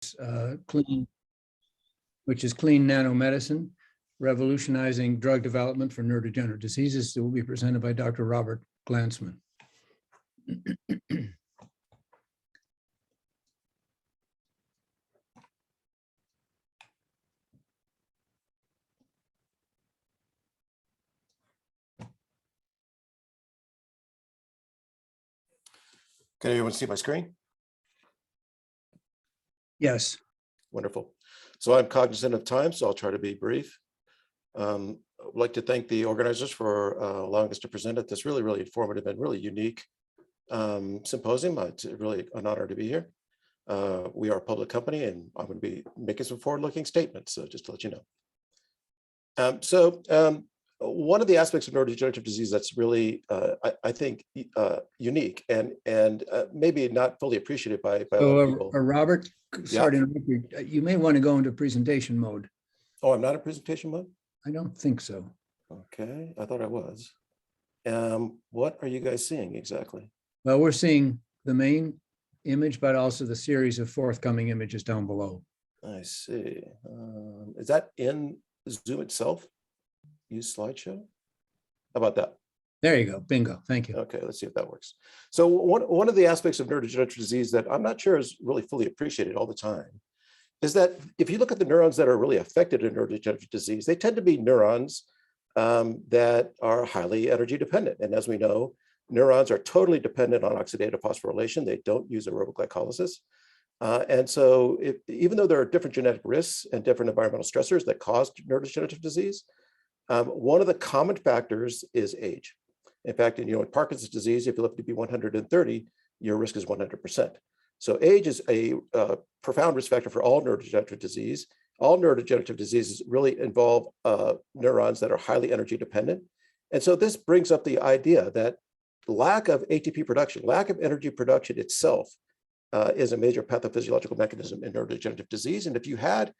Clene, which is Clene Nanomedicine, Revolutionizing Drug Development for Neurodegenerative Diseases. It will be presented by Dr. Robert Glanzman. Can everyone see my screen? Yes. Wonderful. So I'm cognizant of time, so I'll try to be brief. I'd like to thank the organizers for allowing us to present at this really, really informative and really unique symposium. It's really an honor to be here. We are a public company, and I'm going to be making some forward-looking statements, so just to let you know. One of the aspects of neurodegenerative disease that's really, I think, unique and maybe not fully appreciated by a lot of people. Robert, sorry to interrupt you. You may want to go into presentation mode. Oh, I'm not in presentation mode? I don't think so. Okay, I thought I was. What are you guys seeing exactly? Well, we're seeing the main image, but also the series of forthcoming images down below. I see. Is that in Zoom itself? Use slideshow? How about that? There you go. Bingo. Thank you. Okay, let's see if that works. So one of the aspects of neurodegenerative disease that I'm not sure is really fully appreciated all the time is that if you look at the neurons that are really affected in neurodegenerative disease, they tend to be neurons that are highly energy dependent. And as we know, neurons are totally dependent on oxidative phosphorylation. They don't use aerobic glycolysis. And so even though there are different genetic risks and different environmental stressors that cause neurodegenerative disease, one of the common factors is age. In fact, in Parkinson's disease, if you live to be 130, your risk is 100%. So age is a profound risk factor for all neurodegenerative disease. All neurodegenerative diseases really involve neurons that are highly energy dependent. And so this brings up the idea that lack of ATP production, lack of energy production itself is a major pathophysiological mechanism in neurodegenerative disease. And if you had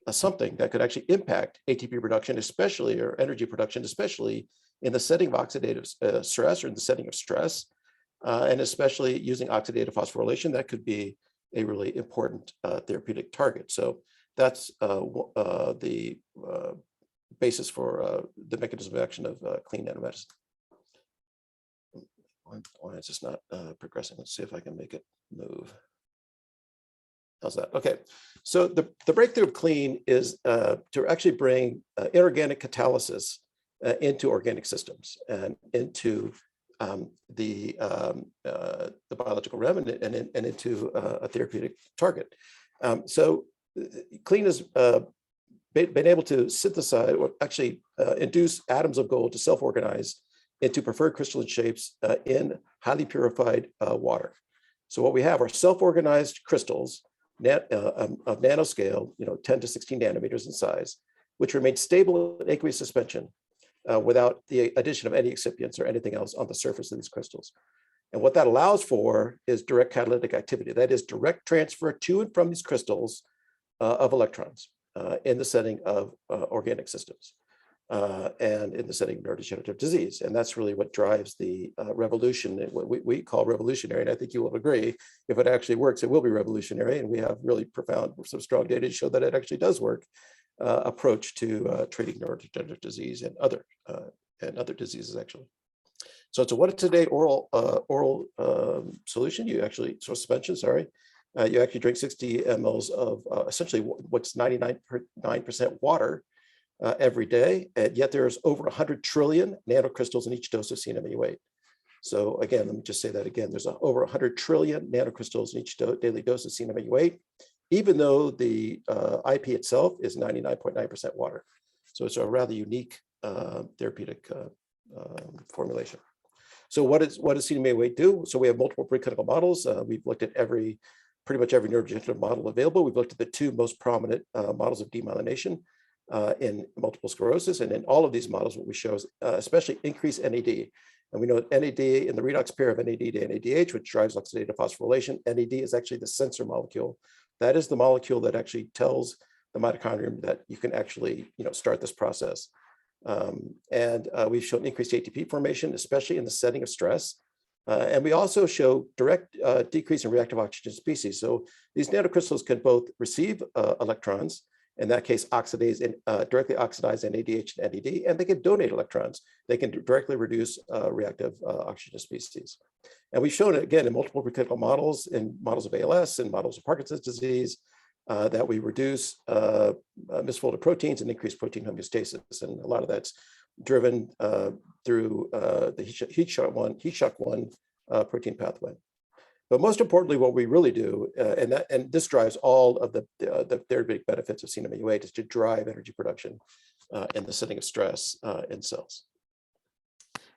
something that could actually impact ATP production, especially, or energy production, especially in the setting of oxidative stress or in the setting of stress, and especially using oxidative phosphorylation, that could be a really important therapeutic target. So that's the basis for the mechanism of action of clean nanomedicine. Why is this not progressing? Let's see if I can make it move. How's that? Okay, so the breakthrough of Clene is to actually bring inorganic catalysis into organic systems and into the biological realm and into a therapeutic target. So Clene has been able to synthesize, or actually induce atoms of gold to self-organize into preferred crystalline shapes in highly purified water. So what we have are self-organized crystals of nanoscale, 10 to 16 nanometers in size, which remain stable in aqueous suspension without the addition of any excipients or anything else on the surface of these crystals. And what that allows for is direct catalytic activity. That is direct transfer to and from these crystals of electrons in the setting of organic systems and in the setting of neurodegenerative disease. And that's really what drives the revolution, what we call revolutionary. And I think you will agree, if it actually works, it will be revolutionary. And we have really profound, some strong data to show that it actually does work, approach to treating neurodegenerative disease and other diseases, actually. So it's a once-a-day oral solution. You actually, suspension, sorry. You actually drink 60 mLs of essentially what's 99% water every day, and yet there's over 100 trillion nanocrystals in each dose of CNM-Au8. So again, let me just say that again, there's over 100 trillion nanocrystals in each daily dose of CNM-Au8, even though the IP itself is 99.9% water. So it's a rather unique therapeutic formulation. So what does CNM-Au8 do? So we have multiple preclinical models. We've looked at pretty much every neurodegenerative model available. We've looked at the two most prominent models of demyelination in multiple sclerosis. And in all of these models, what we show is especially increased NAD. And we know that NAD in the redox pair of NAD to NADH, which drives oxidative phosphorylation, NAD is actually the sensor molecule. That is the molecule that actually tells the mitochondrium that you can actually start this process. And we've shown increased ATP formation, especially in the setting of stress. And we also show direct decrease in reactive oxygen species. So these nanocrystals can both receive electrons, in that case, directly oxidize NADH and NAD, and they can donate electrons. They can directly reduce reactive oxygen species. And we've shown it again in multiple preclinical models, in models of ALS and models of Parkinson's disease, that we reduce misfolded proteins and increase protein homeostasis. And a lot of that's driven through the heat shock one protein pathway. But most importantly, what we really do, and this drives all of the therapeutic benefits of CNM-Au8, is to drive energy production in the setting of stress in cells.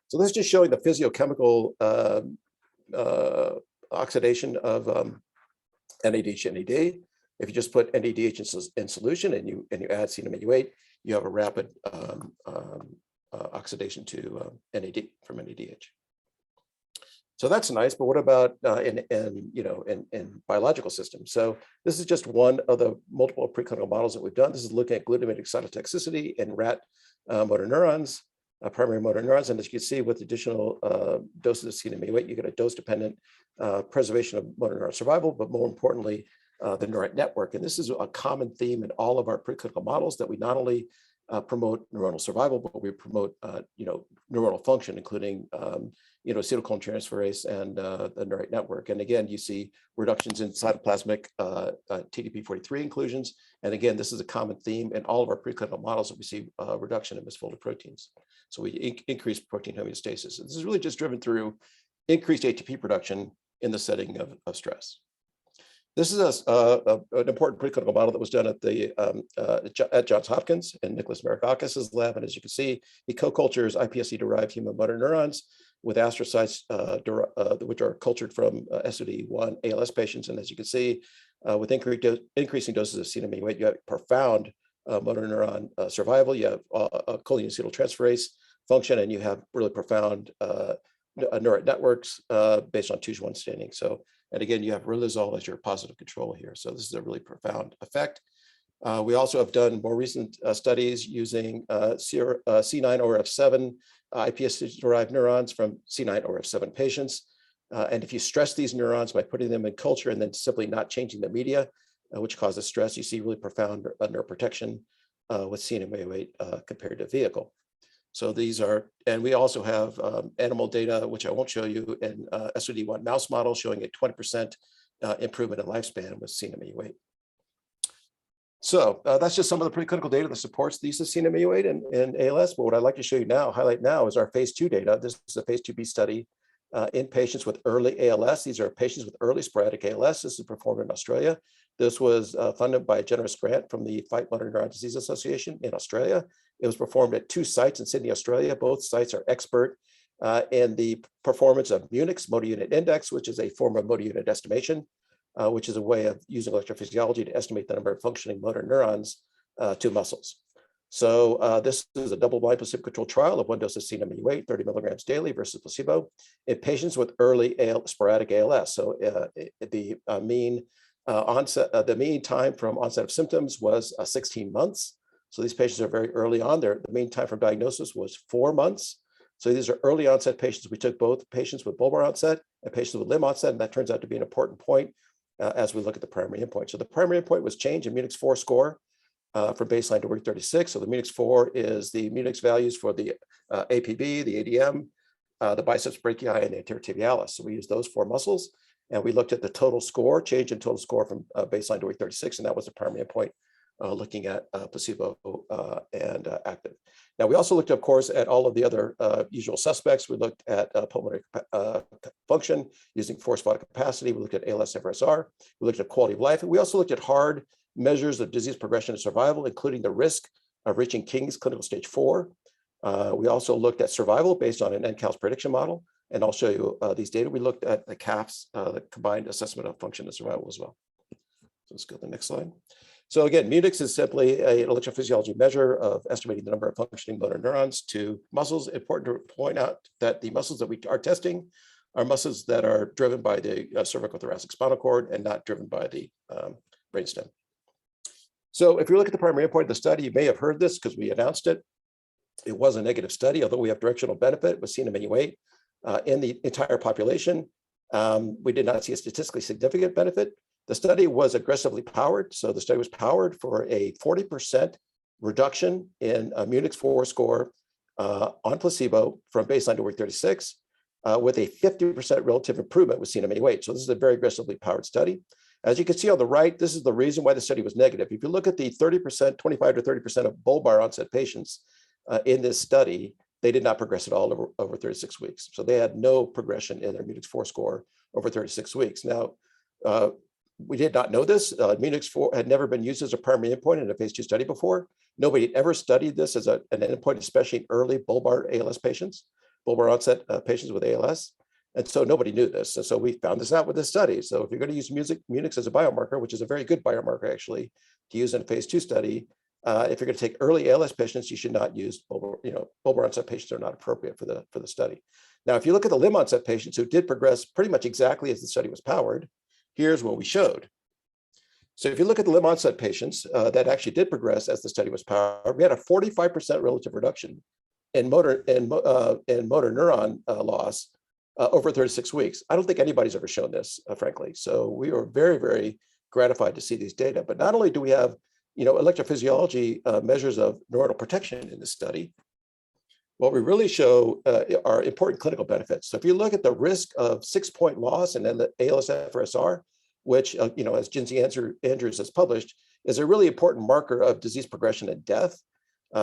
So this is just showing the physiochemical oxidation of NADH and NAD. If you just put NADH in solution and you add CNM-Au8, you have a rapid oxidation to NAD from NADH. So that's nice, but what about in biological systems? So this is just one of the multiple preclinical models that we've done. This is looking at glutamate excitotoxicity in rat motor neurons, primary motor neurons, and as you can see, with additional doses of CNM-Au8, you get a dose-dependent preservation of motor neuron survival, but more importantly, the neuron network. And this is a common theme in all of our preclinical models, that we not only promote neuronal survival, but we promote neuronal function, including acetylcholinesterase and the neuron network. And again, you see reductions in cytoplasmic TDP43 inclusions. And again, this is a common theme in all of our preclinical models, that we see reduction in misfolded proteins. So we increase protein homeostasis. And this is really just driven through increased ATP production in the setting of stress. This is an important preclinical model that was done at Johns Hopkins in Nicholas Maragakis' lab. And as you can see, he co-cultures iPSC-derived human motor neurons with astrocytes, which are cultured from SOD1 ALS patients. And as you can see, with increasing doses of CNM-Au8, you have profound motor neuron survival. You have choline acetyltransferase function, and you have really profound neuron networks based on 2-1 staining. So, and again, you have riluzole as your positive control here. So this is a really profound effect. We also have done more recent studies using C9orf7 iPSC-derived neurons from C9orf7 patients. And if you stress these neurons by putting them in culture and then simply not changing the media, which causes stress, you see really profound neuroprotection with CNM-Au8 compared to vehicle. So these are, and we also have animal data, which I won't show you, in SOD1 mouse model showing a 20% improvement in lifespan with CNM-Au8. So that's just some of the preclinical data that supports the use of CNM-Au8 in ALS. But what I'd like to show you now, highlight now, is our phase 2 data. This is a phase 2b study in patients with early ALS. These are patients with early sporadic ALS. This is performed in Australia. This was funded by a generous grant from the Fight Motor Neuron Disease Association in Australia. It was performed at 2 sites in Sydney, Australia. Both sites are expert in the performance of Munich's motor unit index, which is a form of motor unit estimation, which is a way of using electrophysiology to estimate the number of functioning motor neurons to muscles. So this is a double-blind placebo-controlled trial of 1 dose of CNM-Au8, 30 milligrams daily versus placebo in patients with early sporadic ALS. So the mean time from onset of symptoms was 16 months. So these patients are very early on. The mean time from diagnosis was 4 months. So these are early onset patients. We took both patients with bulbar onset and patients with limb onset, and that turns out to be an important point as we look at the primary endpoint. So the primary endpoint was change in Munich's 4 score from baseline to week 36. So the Munich's 4 is the Munich's values for the APB, the ADM, the biceps brachii, and the anterior tibialis. So we used those 4 muscles, and we looked at the total score, change in total score from baseline to week 36, and that was the primary endpoint, looking at placebo and active. Now, we also looked, of course, at all of the other usual suspects. We looked at pulmonary function using forced vital capacity. We looked at ALS-FRSR. We looked at quality of life. And we also looked at hard measures of disease progression and survival, including the risk of reaching King's clinical stage 4. We also looked at survival based on an NCALS prediction model. And I'll show you these data. We looked at the CAFS, the combined assessment of function and survival as well. So let's go to the next slide. So again, Munich's is simply an electrophysiology measure of estimating the number of functioning motor neurons to muscles. Important to point out that the muscles that we are testing are muscles that are driven by the cervicothoracic spinal cord and not driven by the brainstem. So if you look at the primary endpoint of the study, you may have heard this because we announced it. It was a negative study, although we have directional benefit with CNM-Au8. in the entire population. We did not see a statistically significant benefit. The study was aggressively powered. So the study was powered for a 40% reduction in a Munich 4 score on placebo from baseline to week 36, with a 50% relative improvement with CNM-Au8. So this is a very aggressively powered study. As you can see on the right, this is the reason why the study was negative. If you look at the 30%, 25 to 30% of bulbar onset patients in this study, they did not progress at all over 36 weeks. So they had no progression in their Munich 4 score over 36 weeks. Now, we did not know this. Munich 4 had never been used as a primary endpoint in a phase 2 study before. Nobody had ever studied this as an endpoint, especially in early bulbar ALS patients, bulbar onset patients with ALS. And so nobody knew this. And so we found this out with this study. So if you're going to use Munich as a biomarker, which is a very good biomarker actually to use in a phase 2 study, if you're going to take early ALS patients, you should not use bulbar onset patients are not appropriate for the study. Now, if you look at the limb onset patients who did progress pretty much exactly as the study was powered, here's what we showed. So if you look at the limb onset patients that actually did progress as the study was powered, we had a 45% relative reduction in motor neuron loss over 36 weeks. I don't think anybody's ever shown this, frankly. So we were very, very gratified to see these data. But not only do we have, electrophysiology measures of neuronal protection in this study, what we really show are important clinical benefits. So if you look at the risk of 6-point loss and then the ALS-FRSR, which, as Jinsey Andrews has published, is a really important marker of disease progression and death,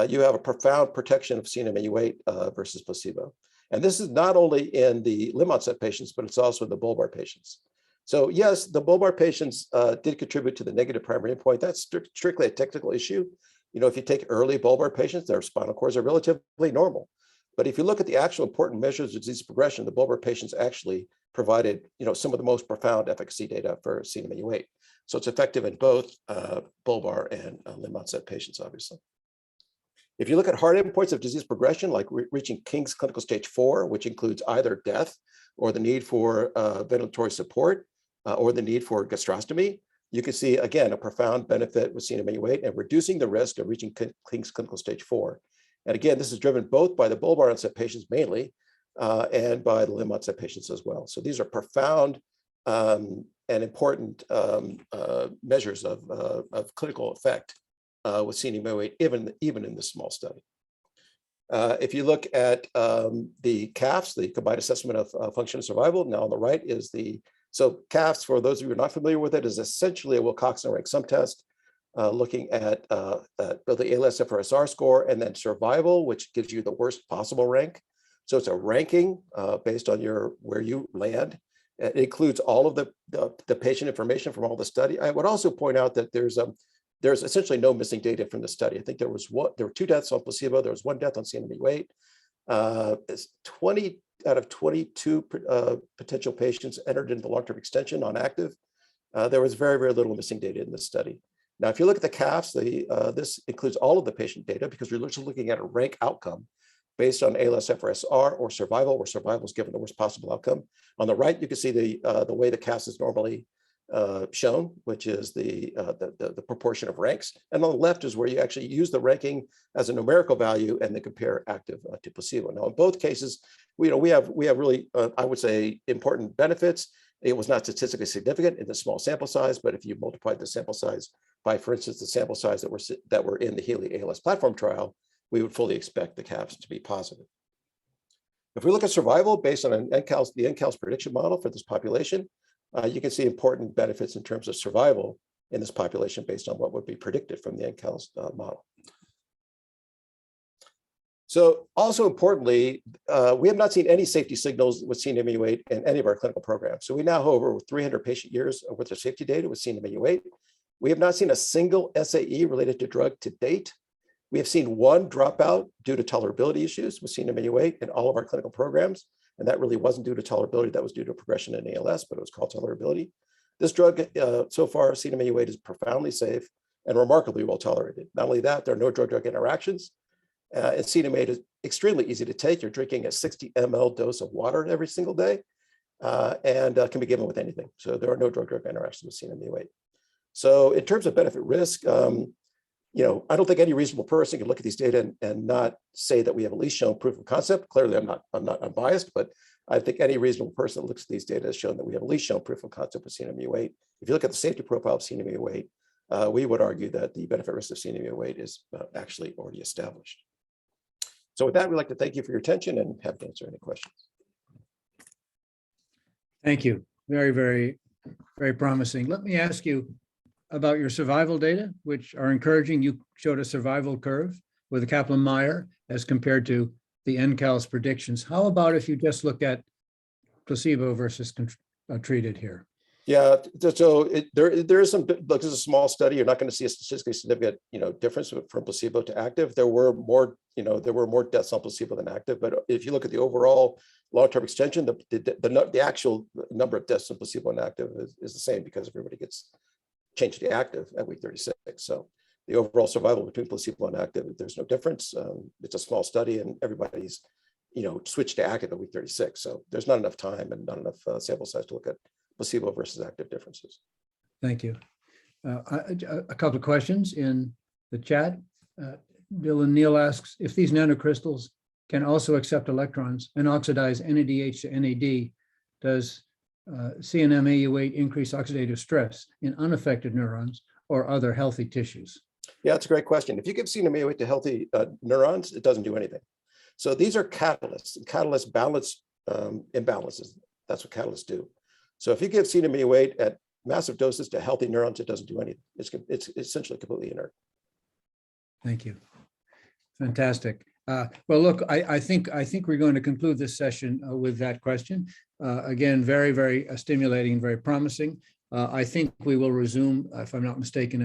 you have a profound protection of CNM-Au8 versus placebo. And this is not only in the limb onset patients, but it's also in the bulbar patients. So yes, the bulbar patients did contribute to the negative primary endpoint. That's strictly a technical issue. If you take early bulbar patients, their spinal cords are relatively normal. But if you look at the actual important measures of disease progression, the bulbar patients actually provided, some of the most profound efficacy data for CNM-Au8. So it's effective in both bulbar and limb onset patients, obviously. If you look at hard endpoints of disease progression, like reaching King's clinical stage 4, which includes either death or the need for ventilatory support or the need for gastrostomy, you can see, again, a profound benefit with CNM-Au8 and reducing the risk of reaching King's clinical stage 4. And again, this is driven both by the bulbar onset patients mainly and by the limb onset patients as well. So these are profound and important measures of clinical effect with CNM-Au8, even in this small study. If you look at the CAFS, the Combined Assessment of Function and Survival, now on the right is so CAFS, for those of you who are not familiar with it, is essentially a Wilcoxon rank sum test looking at both the ALS-FRSR score and then survival, which gives you the worst possible rank. So it's a ranking based on where you land. It includes all of the patient information from all the study. I would also point out that there's essentially no missing data from the study. I think there were 2 deaths on placebo. There was 1 death on CNM-Au8. 20 out of 22 potential patients entered into the long-term extension on active. There was very, very little missing data in this study. Now, if you look at the CAFs, this includes all of the patient data because we're just looking at a rank outcome based on ALS-FRSR or survival, where survival is given the worst possible outcome. On the right, you can see the way the CAFs is normally shown, which is the proportion of ranks. And on the left is where you actually use the ranking as a numerical value and then compare active to placebo. Now, in both cases, we have really, I would say, important benefits. It was not statistically significant in the small sample size, but if you multiplied the sample size by, for instance, the sample size that were in the Healy ALS platform trial, we would fully expect the CAFs to be positive. If we look at survival based on the NCALS prediction model for this population, you can see important benefits in terms of survival in this population based on what would be predicted from the NCALS model. So also importantly, we have not seen any safety signals with CNM-Au8 in any of our clinical programs. So we now have over 300 patient years worth of safety data with CNM-Au8. We have not seen a single SAE related to drug to date. We have seen 1 dropout due to tolerability issues with CNM-Au8 in all of our clinical programs. And that really wasn't due to tolerability, that was due to progression in ALS, but it was called tolerability. This drug, so far, CNM-Au8 is profoundly safe and remarkably well tolerated. Not only that, there are no drug-drug interactions. And CNM-Au8 is extremely easy to take. You're drinking a 60 ml dose of water every single day and can be given with anything. So there are no drug-drug interactions with CNM-Au8. So in terms of benefit risk, I don't think any reasonable person can look at these data and not say that we have at least shown proof of concept. Clearly, I'm not unbiased, but I think any reasonable person that looks at these data has shown that we have at least shown proof of concept with CNMU8. If you look at the safety profile of CNMU8, we would argue that the benefit risk of CNMU8 is actually already established. So with that, we'd like to thank you for your attention and happy to answer any questions. Thank you. Very, very, very promising. Let me ask you about your survival data, which are encouraging. You showed a survival curve with a Kaplan-Meier as compared to the NCAL's predictions. How about if you just look at placebo versus treated here? Yeah, so there is some, like this is a small study. You're not going to see a statistically significant, difference from placebo to active. There were more deaths on placebo than active. But if you look at the overall long-term extension, the actual number of deaths on placebo and active is the same because everybody gets changed to active at week 36. So the overall survival between placebo and active, there's no difference. It's a small study, and everybody's, switched to active at week 36. So there's not enough time and not enough sample size to look at placebo versus active differences. Thank you. A couple of questions in the chat. Bill and Neil asks, if these nanocrystals can also accept electrons and oxidize NADH to NAD, does CNMAU8 increase oxidative stress in unaffected neurons or other healthy tissues? Yeah, that's a great question. If you give CNMAU8 to healthy neurons, it doesn't do anything. So these are catalysts, and catalysts balance imbalances. That's what catalysts do. So if you give CNMAU8 at massive doses to healthy neurons, it doesn't do anything. It's essentially completely inert. Thank you. Fantastic. Well, look, I think we're going to conclude this session with that question. Again, very, very stimulating, very promising. I think we will resume, if I'm not mistaken,